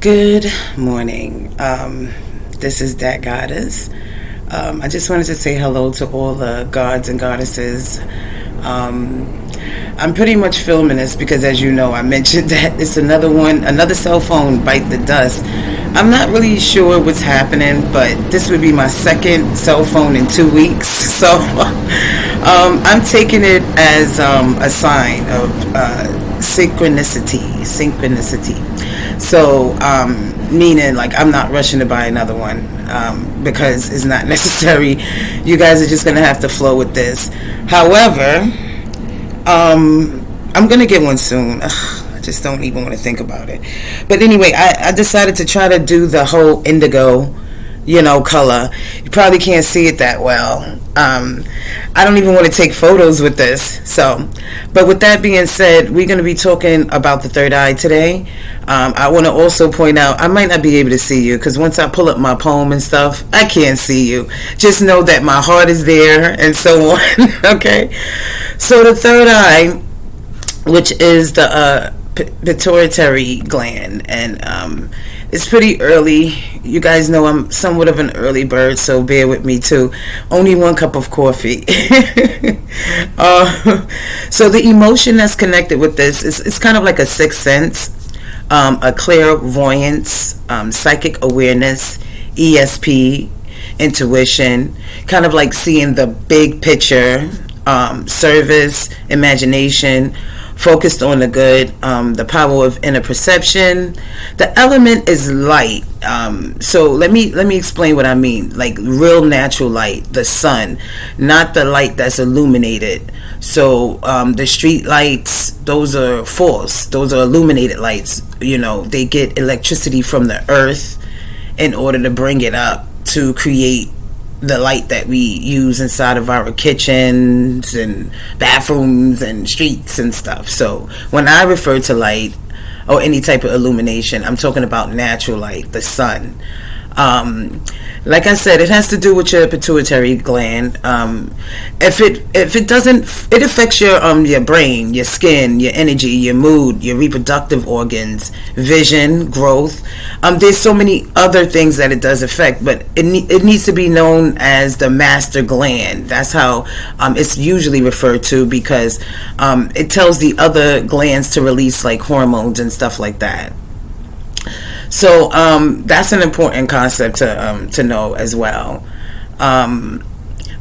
Good morning. This is that goddess. I just wanted to say hello to all the gods and goddesses. I'm pretty much filming this because, as you know, I mentioned that it's another cell phone bite the dust. I'm not really sure what's happening, but this would be my second cell phone in 2 weeks. So I'm taking it as a sign of synchronicity. So, meaning like I'm not rushing to buy another one because it's not necessary. You guys are just going to have to flow with this. However, I'm going to get one soon. I just don't even want to think about it. But anyway, I decided to try to do the whole indigo, color. You probably can't see it that well. I don't even want to take photos with this. But with that being said, we're going to be talking about the third eye today. I want to also point out, I might not be able to see you because once I pull up my poem and stuff, I can't see you. Just know that my heart is there and so on. Okay? So the third eye, which is the pituitary gland, and it's pretty early. You guys know I'm somewhat of an early bird, so bear with me too. Only 1 cup of coffee. So the emotion that's connected with this is it's kind of like a sixth sense, a clairvoyance, psychic awareness, ESP, intuition, kind of like seeing the big picture, service, imagination, focused on the good, the power of inner perception. The element is light. So let me explain what I mean. Like real natural light, the sun, not the light that's illuminated. So the street lights, those are false. Those are illuminated lights. They get electricity from the earth in order to bring it up to create the light that we use inside of our kitchens and bathrooms and streets and stuff. So when I refer to light or any type of illumination, I'm talking about natural light, the sun. Like I said, it has to do with your pituitary gland. If it doesn't, it affects your brain, your skin, your energy, your mood, your reproductive organs, vision, growth. There's so many other things that it does affect, but it needs to be known as the master gland. That's how it's usually referred to because it tells the other glands to release like hormones and stuff like that. So that's an important concept to know as well.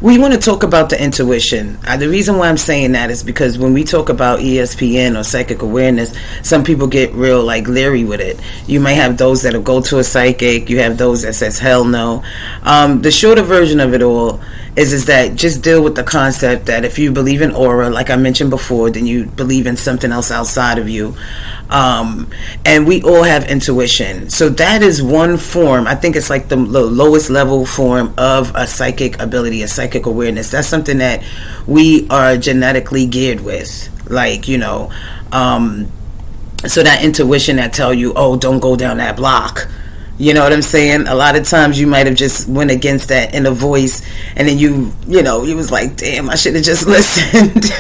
We want to talk about the intuition. The reason why I'm saying that is because when we talk about ESPN or psychic awareness, some people get real like leery with it. You may have those that'll go to a psychic. You have those that says hell no. The shorter version of it all is that just deal with the concept that if you believe in aura, like I mentioned before, then you believe in something else outside of you. And we all have intuition. So that is one form. I think it's like the lowest level form of a psychic ability, a psychic awareness. That's something that we are genetically geared with. Like, so that intuition that tell you, oh, don't go down that block. You know what I'm saying? A lot of times you might have just went against that inner voice and then you was like, damn, I should have just listened.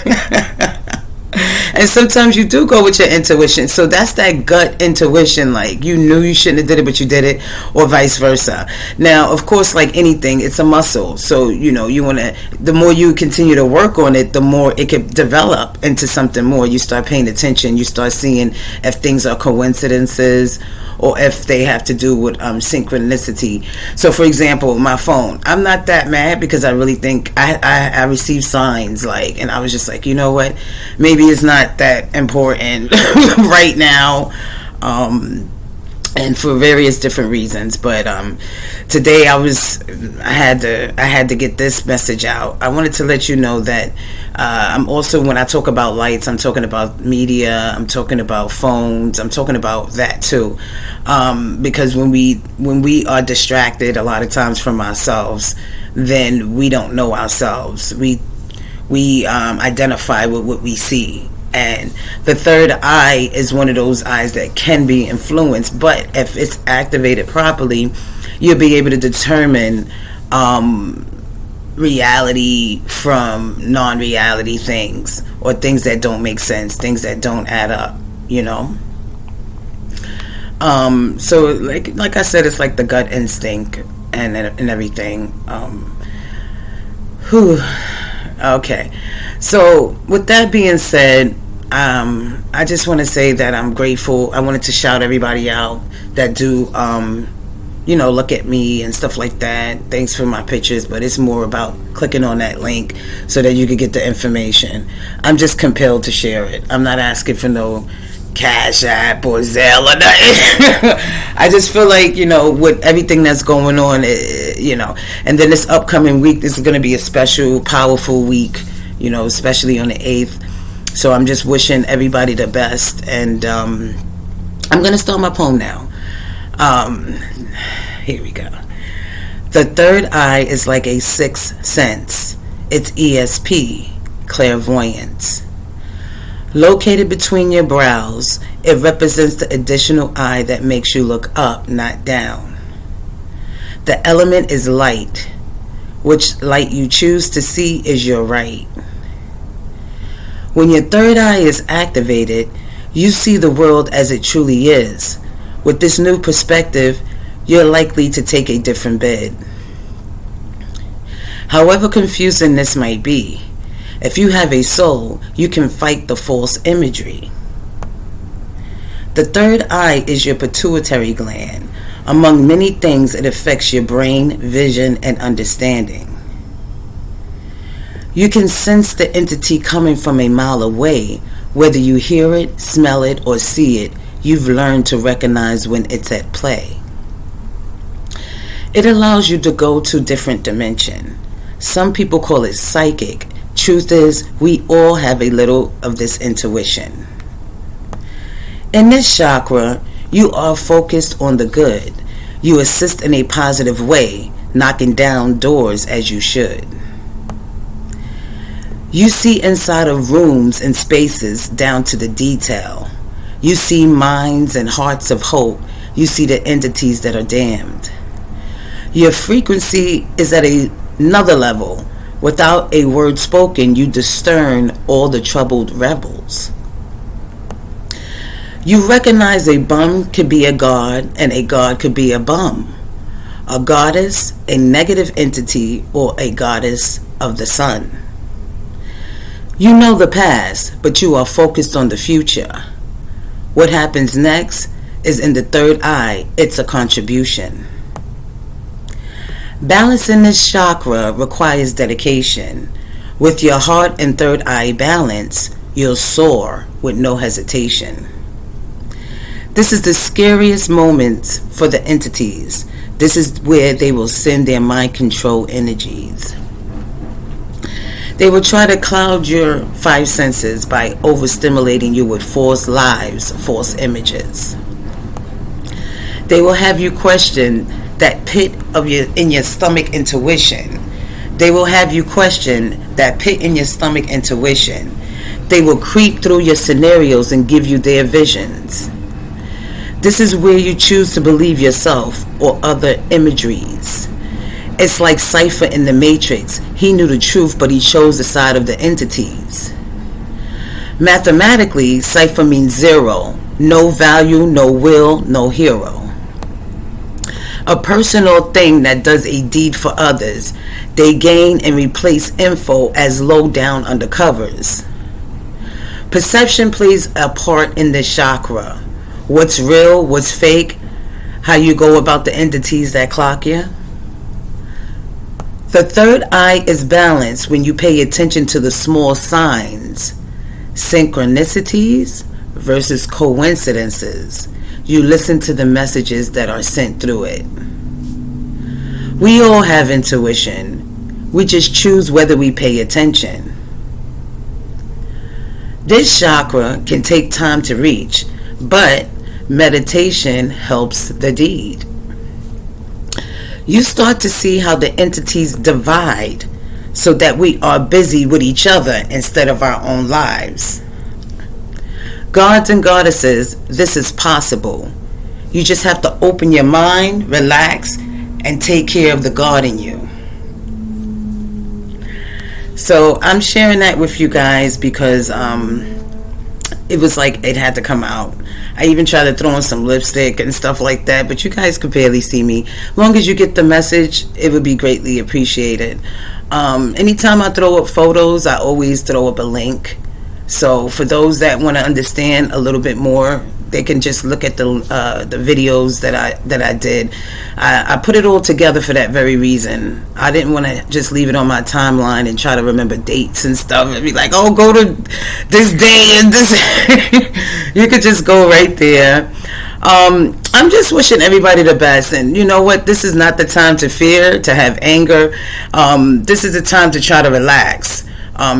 And sometimes you do go with your intuition. So that's that gut intuition. Like you knew you shouldn't have did it, but you did it, or vice versa. Now, of course, like anything, it's a muscle. So, you want to, the more you continue to work on it, the more it could develop into something more. You start paying attention. You start seeing if things are coincidences or if they have to do with synchronicity. So, for example, my phone. I'm not that mad because I really think I received signs and I was just like, you know what? Maybe it's not that important right now. And for various different reasons, but today I had to get this message out. I wanted to let you know that I'm also, when I talk about lights, I'm talking about media, I'm talking about phones, I'm talking about that too, because when we are distracted a lot of times from ourselves, then we don't know ourselves. We identify with what we see. And the third eye is one of those eyes that can be influenced, but if it's activated properly, you'll be able to determine reality from non-reality things, or things that don't make sense, things that don't add up, So like I said, it's like the gut instinct and everything. Whew. Okay. So with that being said, I just want to say that I'm grateful. I wanted to shout everybody out that do, look at me and stuff like that. Thanks for my pictures, but it's more about clicking on that link so that you can get the information. I'm just compelled to share it. I'm not asking for no Cash App or Zelle or nothing. I just feel like, with everything that's going on, and then this upcoming week, this is going to be a special, powerful week, especially on the 8th. So I'm just wishing everybody the best. And I'm going to start my poem now. Here we go. The third eye is like a sixth sense. It's ESP, clairvoyance. Located between your brows, it represents the additional eye that makes you look up, not down. The element is light. Which light you choose to see is your right. When your third eye is activated, you see the world as it truly is. With this new perspective, you're likely to take a different bid. However confusing this might be, if you have a soul, you can fight the false imagery. The third eye is your pituitary gland. Among many things, it affects your brain, vision, and understanding. You can sense the entity coming from a mile away. Whether you hear it, smell it, or see it, you've learned to recognize when it's at play. It allows you to go to different dimension. Some people call it psychic. Truth is, we all have a little of this intuition. In this chakra, you are focused on the good. You assist in a positive way, knocking down doors as you should. You see inside of rooms and spaces down to the detail. You see minds and hearts of hope. You see the entities that are damned. Your frequency is at another level. Without a word spoken, you discern all the troubled rebels. You recognize a bum could be a god and a god could be a bum. A goddess, a negative entity, or a goddess of the sun. You know the past, but you are focused on the future. What happens next is in the third eye. It's a contribution. Balancing this chakra requires dedication. With your heart and third eye balance, you'll soar with no hesitation. This is the scariest moments for the entities. This is where they will send their mind control energies. They will try to cloud your five senses by overstimulating you with false lives, false images. They will have you question that pit in your stomach intuition. They will have you question that pit in your stomach intuition. They will creep through your scenarios and give you their visions. This is where you choose to believe yourself or other imageries. It's like Cypher in the Matrix. He knew the truth, but he chose the side of the entities. Mathematically, Cypher means zero. No value, no will, no hero. A person or thing that does a deed for others. They gain and replace info as low down undercovers. Perception plays a part in this chakra. What's real, what's fake, how you go about the entities that clock you. The third eye is balanced when you pay attention to the small signs, synchronicities versus coincidences. You listen to the messages that are sent through it. We all have intuition. We just choose whether we pay attention. This chakra can take time to reach, but meditation helps the deed. You start to see how the entities divide so that we are busy with each other instead of our own lives. Gods and goddesses, this is possible. You just have to open your mind, relax, and take care of the God in you. So I'm sharing that with you guys because it was like it had to come out. I even try to throw on some lipstick and stuff like that, but you guys can barely see me. As long as you get the message, it would be greatly appreciated. Anytime I throw up photos, I always throw up a link. So for those that want to understand a little bit more, they can just look at the videos that I did. I put it all together for that very reason. I didn't want to just leave it on my timeline and try to remember dates and stuff and be like, oh, go to this day and this. You could just go right there. I'm just wishing everybody the best, and you know what? This is not the time to fear, to have anger. This is the time to try to relax.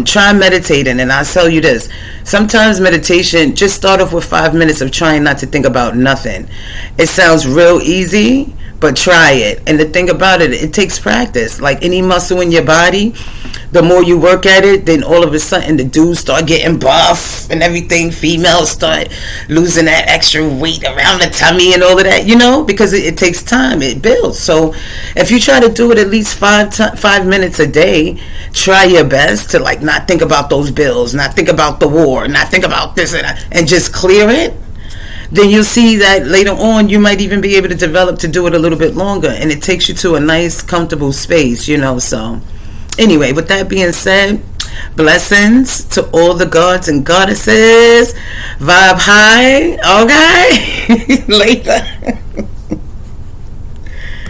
Try meditating, and I'll tell you this. Sometimes meditation, just start off with 5 minutes of trying not to think about nothing. It sounds real easy, but try it. And the thing about it, it takes practice. Like any muscle in your body, the more you work at it, then all of a sudden the dudes start getting buff and everything. Females start losing that extra weight around the tummy and all of that, because it takes time. It builds. So if you try to do it at least 5 minutes a day, try your best to not think about those bills, not think about the war, not think about this, and just clear it. Then you'll see that later on you might even be able to develop to do it a little bit longer, and it takes you to a nice comfortable space, so anyway, with that being said, blessings to all the gods and goddesses. Vibe high. Okay. Later.